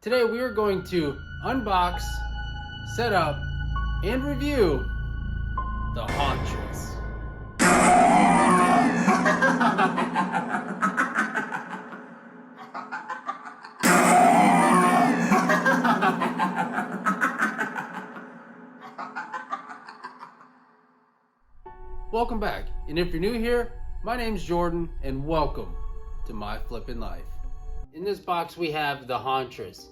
Today we are going to unbox, set up, and review the Hauntress. Welcome back, and if you're new here, my name's Jordan, and welcome to my flippin' life. In this box we have the Hauntress.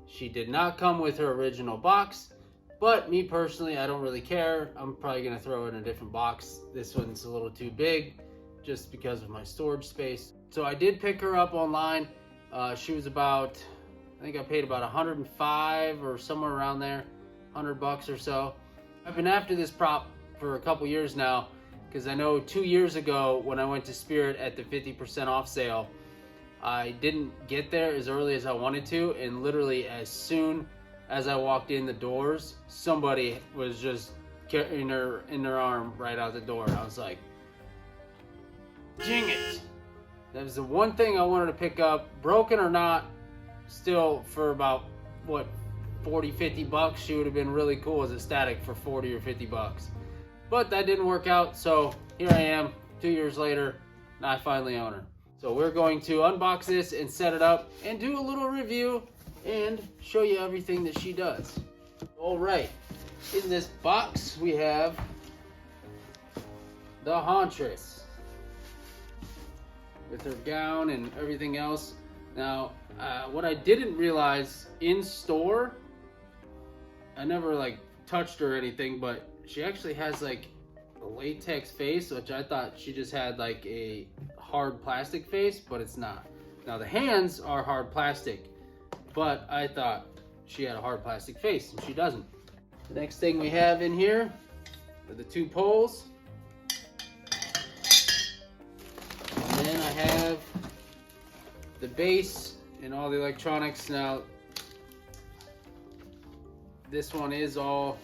She did not come with her original box, but me personally, I don't really care. I'm probably gonna throw it in a different box. This one's a little too big just because of my storage space. So I did pick her up online. She was about, I think I paid about 105 or somewhere around there, 100 bucks or so. I've been after this prop for a couple years now, because I know 2 years ago when I went to Spirit at the 50% off sale, I didn't get there as early as I wanted to, and literally as soon as I walked in the doors, somebody was just carrying her in their arm right out the door. I was like, dang it. That was the one thing I wanted to pick up, broken or not, still for about, what, 40, 50 bucks. She would have been really cool as a static for 40 or 50 bucks. But that didn't work out, so here I am, 2 years later, and I finally own her. So we're going to unbox this and set it up and do a little review and show you everything that she does. All right, in this box we have the Hauntress with her gown and everything else. Now, what I didn't realize in store, I never like touched her or anything, but she actually has like a latex face, which I thought she just had like a hard plastic face, but it's not. Now the hands are hard plastic, but I thought she had a hard plastic face, and she doesn't. The next thing we have in here are the two poles. And then I have the base and all the electronics. Now, this one is all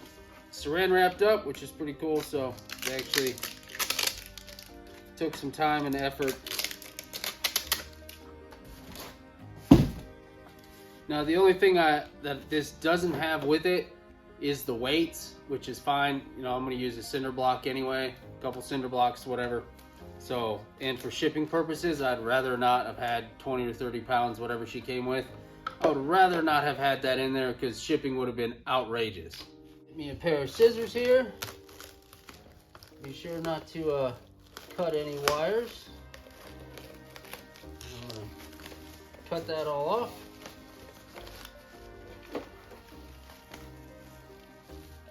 saran wrapped up, which is pretty cool, so they actually took some time and effort. Now the only thing that this doesn't have with it is the weights, which is fine. You know, I'm going to use a cinder block anyway, a couple cinder blocks, whatever. So, and for shipping purposes, I'd rather not have had 20 or 30 pounds, whatever she came with. I would rather not have had that in there because shipping would have been outrageous. Give me a pair of scissors here. Be sure not to cut any wires. I'm gonna cut that all off.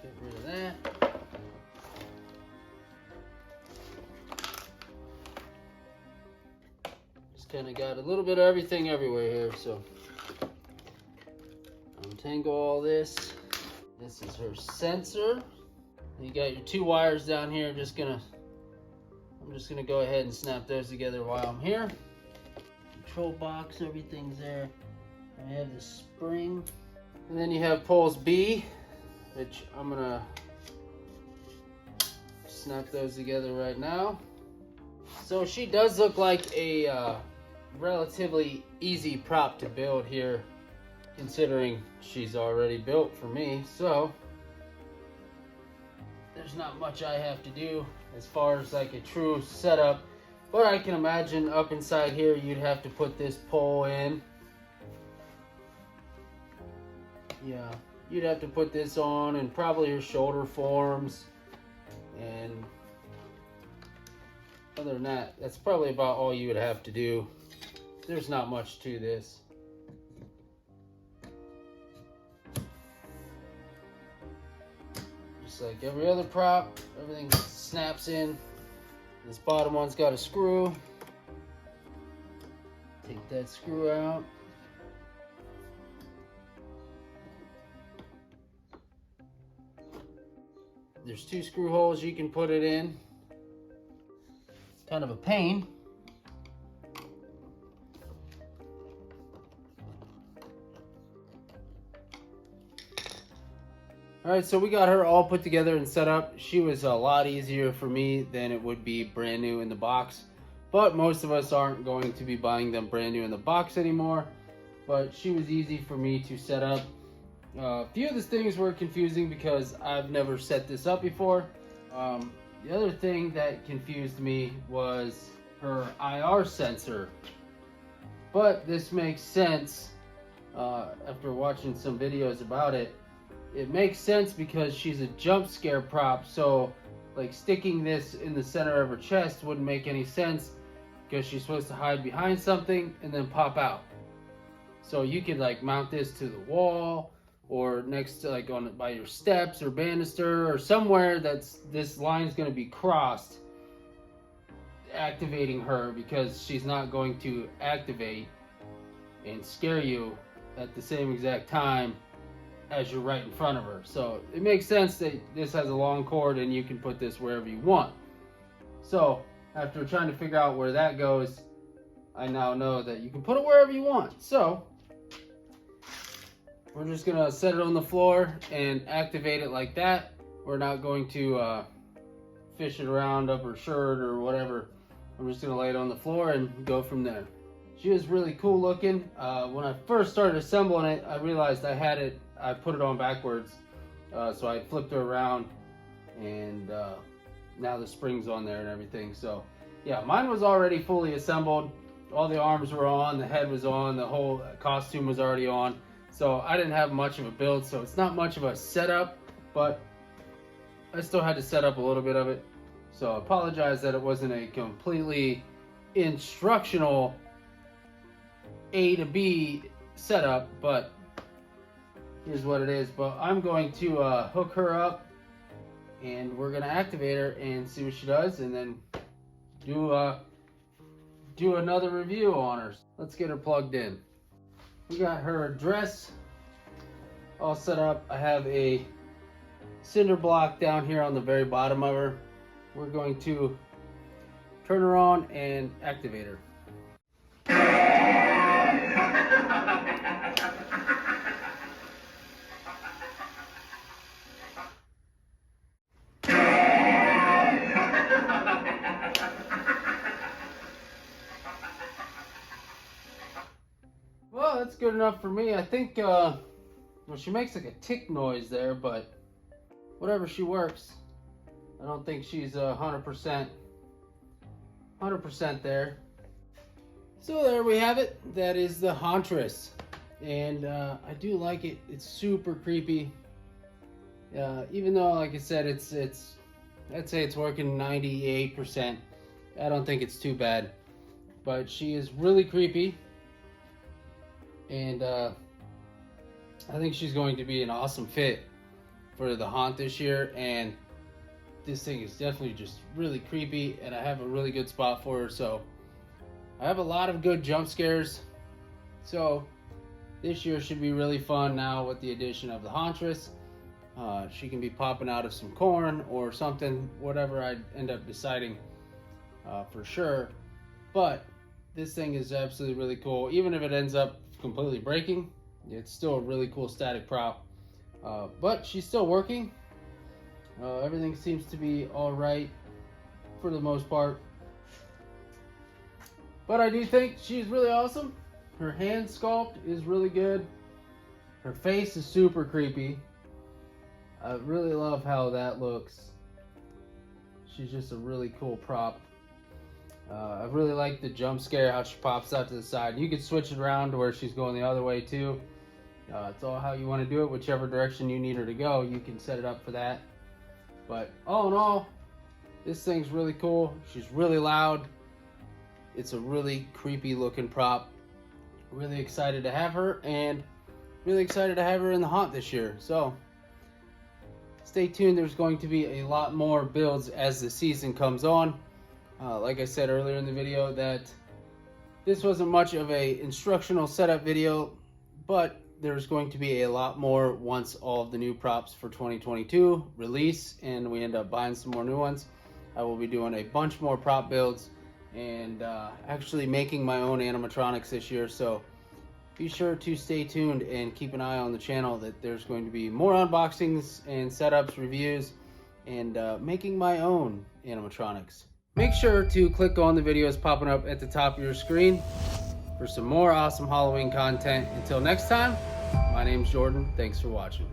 Get rid of that. Just kind of got a little bit of everything everywhere here, so untangle all this. This is her sensor. You got your two wires down here. I'm just gonna go ahead and snap those together while I'm here. Control box, everything's there. I have the spring. And then you have poles B, which I'm gonna snap those together right now. So she does look like a relatively easy prop to build here, considering she's already built for me. So there's not much I have to do as far as like a true setup, but I can imagine up inside here you'd have to put this pole in. Yeah, you'd have to put this on, and probably your shoulder forms, and other than that, that's probably about all you would have to do. There's not much to this. Like every other prop, everything snaps in. This bottom one's got a screw. Take that screw out. There's two screw holes you can put it in. Kind of a pain. Alright, so we got her all put together and set up. She was a lot easier for me than it would be brand new in the box. But most of us aren't going to be buying them brand new in the box anymore. but she was easy for me to set up. A few of the things were confusing because I've never set this up before. The other thing that confused me was her IR sensor, but this makes sense after watching some videos about it. It makes sense because she's a jump scare prop, so like sticking this in the center of her chest wouldn't make any sense because she's supposed to hide behind something and then pop out. So you could like mount this to the wall or next to like on by your steps or banister or somewhere that's this line's going to be crossed, activating her, because she's not going to activate and scare you at the same exact time as you're right in front of her. So it makes sense that this has a long cord and you can put this wherever you want. So after trying to figure out where that goes, I now know that you can put it wherever you want. So we're just gonna set it on the floor and activate it like that. We're not going to fish it around up her shirt or whatever. I'm just gonna lay it on the floor and go from there. She was really cool looking. When I first started assembling it, I realized I put it on backwards. So I flipped her around, and now the spring's on there and everything. So yeah, mine was already fully assembled. All the arms were on, the head was on, the whole costume was already on. So I didn't have much of a build, so it's not much of a setup, but I still had to set up a little bit of it. So I apologize that it wasn't a completely instructional A to B setup, but here's what it is. But I'm going to hook her up, and we're gonna activate her and see what she does, and then do another review on her. Let's get her plugged in. We got her dress all set up. I have a cinder block down here on the very bottom of her. We're going to turn her on and activate her. Well, that's good enough for me. I think, well, she makes like a tick noise there, but whatever, she works. I don't think she's 100% there. So there we have it. That is the Hauntress, and I do like it. It's super creepy. Even though, like I said, I'd say it's working 98%. I don't think it's too bad, but she is really creepy. And I think she's going to be an awesome fit for the haunt this year. And this thing is definitely just really creepy, and I have a really good spot for her. So I have a lot of good jump scares. So this year should be really fun now with the addition of the Hauntress. She can be popping out of some corn or something, whatever I end up deciding for sure. But this thing is absolutely really cool. Even if it ends up completely breaking, it's still a really cool static prop. But she's still working. Everything seems to be all right for the most part. But I do think she's really awesome. Her hand sculpt is really good. Her face is super creepy. I really love how that looks. She's just a really cool prop. I really like the jump scare, how she pops out to the side. You could switch it around to where she's going the other way too. It's all how you want to do it. Whichever direction you need her to go, you can set it up for that. But all in all, this thing's really cool. She's really loud. It's a really creepy looking prop. Really excited to have her, and really excited to have her in the haunt this year. So stay tuned. There's going to be a lot more builds as the season comes on. Like I said earlier in the video, that this wasn't much of a instructional setup video, but there's going to be a lot more once all of the new props for 2022 release and we end up buying some more new ones. I will be doing a bunch more prop builds and actually making my own animatronics this year. So be sure to stay tuned and keep an eye on the channel, that there's going to be more unboxings and setups, reviews, and making my own animatronics. Make sure to click on the videos popping up at the top of your screen. for some more awesome Halloween content. Until next time, my name's Jordan. Thanks for watching.